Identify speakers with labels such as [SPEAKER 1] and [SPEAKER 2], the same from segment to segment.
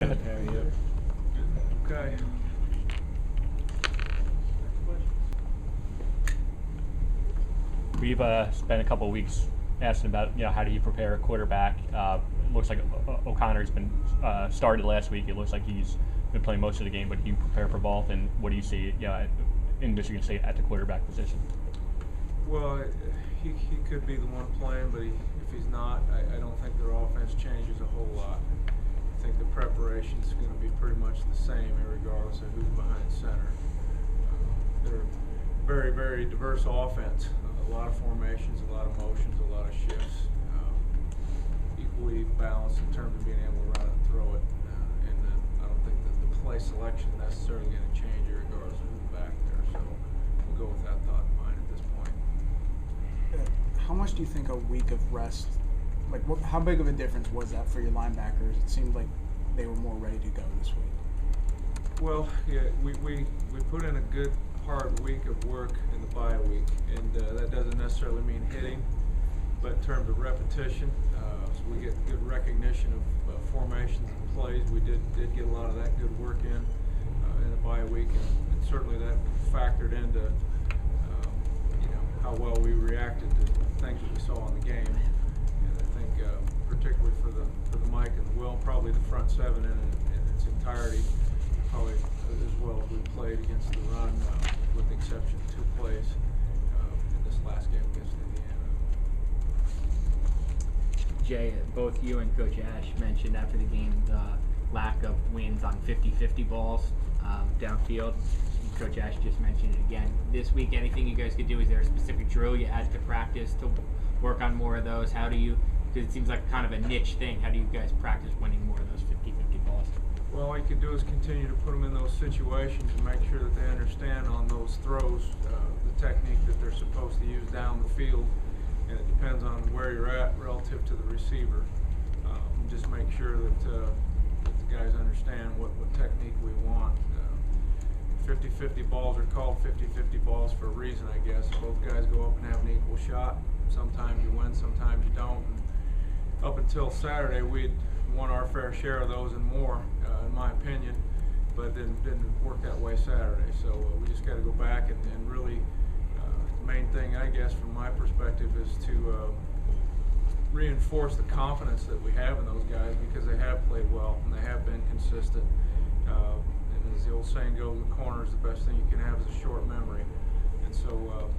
[SPEAKER 1] Okay.
[SPEAKER 2] We've spent a couple of weeks asking about, how do you prepare a quarterback. It looks like O'Connor's been started last week. It looks like he's been playing most of the game, but do you prepare for both? And what do you see, in Michigan State at the quarterback position?
[SPEAKER 1] Well, he could be the one playing, but if he's not, I don't think their offense changes a whole lot. I think the preparation is going to be pretty much the same, regardless of who's behind center. They're very, very diverse offense. A lot of formations, a lot of motions, a lot of shifts. Equally balanced in terms of being able to run and throw it. And I don't think that the play selection is necessarily going to change regardless of who's back there. So we'll go with that thought in mind at this point.
[SPEAKER 3] How much do you think a week of rest, how big of a difference was that for your linebackers? It seemed like they were more ready to go this week.
[SPEAKER 1] Well, yeah, we put in a good hard week of work in the bye week, and that doesn't necessarily mean hitting, but in terms of repetition, so we get good recognition of formations and plays. We did get a lot of that good work in the bye week, and certainly that factored into how well we reacted to things that we saw in the game. And I think particularly for the Mike and the Will, probably the front seven in its entirety, probably as well as we played against the run, with the exception of 2 plays in this last game against Indiana.
[SPEAKER 4] Jay, both you and Coach Ash mentioned after the game the lack of wins on 50-50 balls downfield. Coach Ash just mentioned it again. This week, anything you guys could do? Is there a specific drill you add to practice to work on more of those? How do you, because it seems like kind of a niche thing, how do you guys practice winning more of those 50-50 balls?
[SPEAKER 1] Well, all you can do is continue to put them in those situations and make sure that they understand on those throws the technique that they're supposed to use down the field, and it depends on where you're at relative to the receiver. Just make sure that the guys understand what technique we want. 50-50 balls are called 50-50 balls for a reason, I guess. Both guys go up and have an equal shot. Sometimes you win, sometimes you don't. And up until Saturday, we'd won our fair share of those and more, in my opinion, but it didn't work that way Saturday. So we just got to go back and really, the main thing, I guess, from my perspective is to reinforce the confidence that we have in those guys, because they have played well and they have been consistent. And as the old saying goes, the corner is the best thing you can have is a short memory. And so,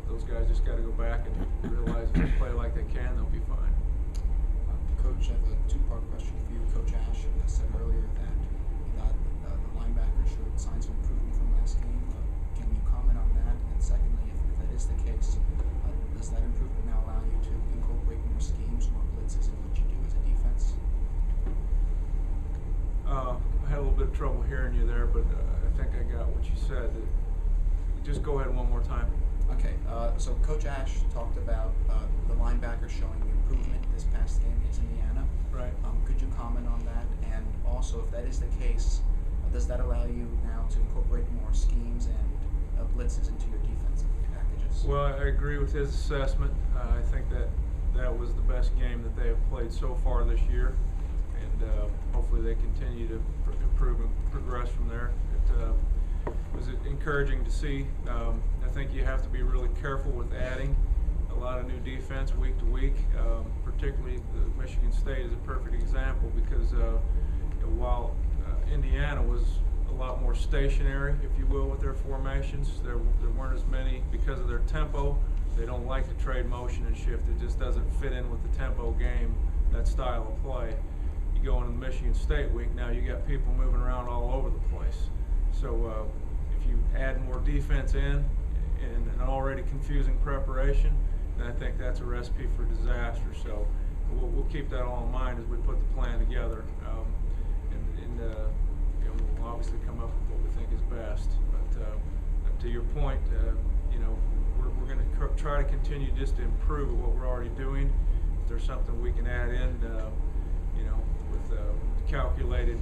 [SPEAKER 1] those guys just got to go back and realize if they play like they can, they'll be fine.
[SPEAKER 5] Coach, I have a 2-part question for you. Coach Ash said earlier that the linebackers showed signs of improvement from last game. Can you comment on that? And secondly, if that is the case, does that improvement now allow you to incorporate more schemes, more blitzes in what you do as a defense?
[SPEAKER 1] I had a little bit of trouble hearing you there, but I think I got what you said. Just go ahead one more time.
[SPEAKER 5] Okay, so Coach Ash talked about the linebackers showing improvement this past game against Indiana.
[SPEAKER 1] Right.
[SPEAKER 5] Could you comment on that? And also, if that is the case, does that allow you now to incorporate more schemes and blitzes into your defensive packages?
[SPEAKER 1] Well, I agree with his assessment. I think that was the best game that they have played so far this year, and hopefully they continue to improve and progress from there. It was encouraging to see. I think you have to be really careful with adding a lot of new defense week to week. Particularly the Michigan State is a perfect example, because while Indiana was a lot more stationary, if you will, with their formations, there weren't as many because of their tempo. They don't like to trade motion and shift. It just doesn't fit in with the tempo game, that style of play. You go into the Michigan State week, now you got people moving around all over the place. So if you add more defense in an already confusing preparation, then I think that's a recipe for disaster. So we'll keep that all in mind as we put the plan together, and we'll obviously come up with what we think is best. But to your point, we're going to try to continue just to improve at what we're already doing. If there's something we can add in, with calculated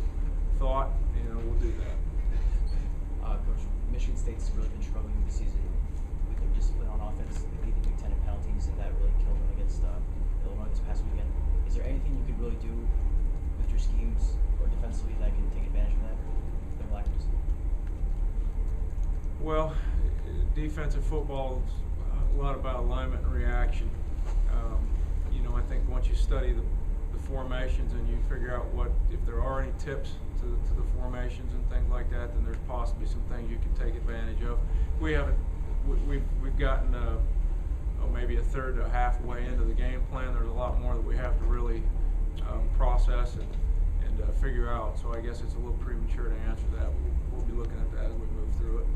[SPEAKER 1] thought, we'll do that.
[SPEAKER 6] Coach, Michigan State's really been struggling this season with their discipline on offense. They lead the Big Ten in penalties, and that really killed them against Illinois this past weekend. Is there anything you could really do with your schemes or defensively that can take advantage of that, or their lack of discipline?
[SPEAKER 1] Well, defensive football is a lot about alignment and reaction. I think once you study the formations and you figure out if there are any tips to the formations and things like that, then there's possibly some things you can take advantage of. We've gotten maybe a third to halfway into the game plan. There's a lot more that we have to really process and figure out. So I guess it's a little premature to answer that. We'll be looking at that as we move through it.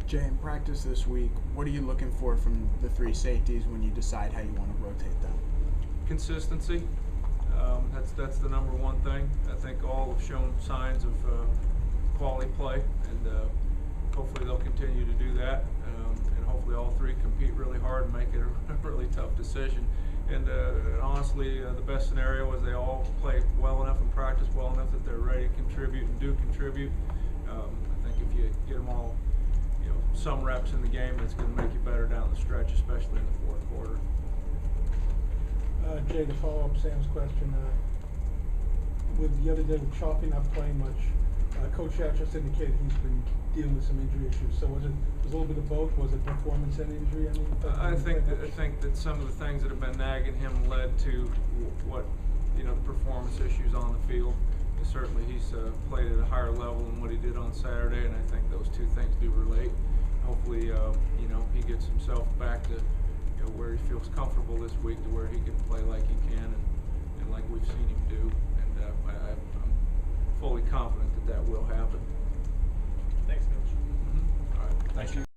[SPEAKER 3] Jay, in practice this week, what are you looking for from the three safeties when you decide how you want to rotate them?
[SPEAKER 1] Consistency. That's the number one thing. I think all have shown signs of quality play, and hopefully they'll continue to do that. And hopefully all three compete really hard and make it a really tough decision. And honestly, the best scenario is they all play well enough and practice well enough that they're ready to contribute and do contribute. I think if you get them all, some reps in the game, that's going to make you better down the stretch, especially in the fourth quarter.
[SPEAKER 7] Jay, to follow up Sam's question, with the other day with Chalky not playing much, Coach Ash just indicated he's been dealing with some injury issues. So was it a little bit of both? Was it performance and injury?
[SPEAKER 1] I think that some of the things that have been nagging him led to what the performance issues on the field. And certainly he's played at a higher level than what he did on Saturday, and I think those two things do relate. Hopefully, he gets himself back to where he feels comfortable this week, to where he can play like he can and like we've seen him do. And I'm fully confident that will happen.
[SPEAKER 6] Thanks, Coach.
[SPEAKER 1] Mm-hmm. All right.
[SPEAKER 2] Thank you.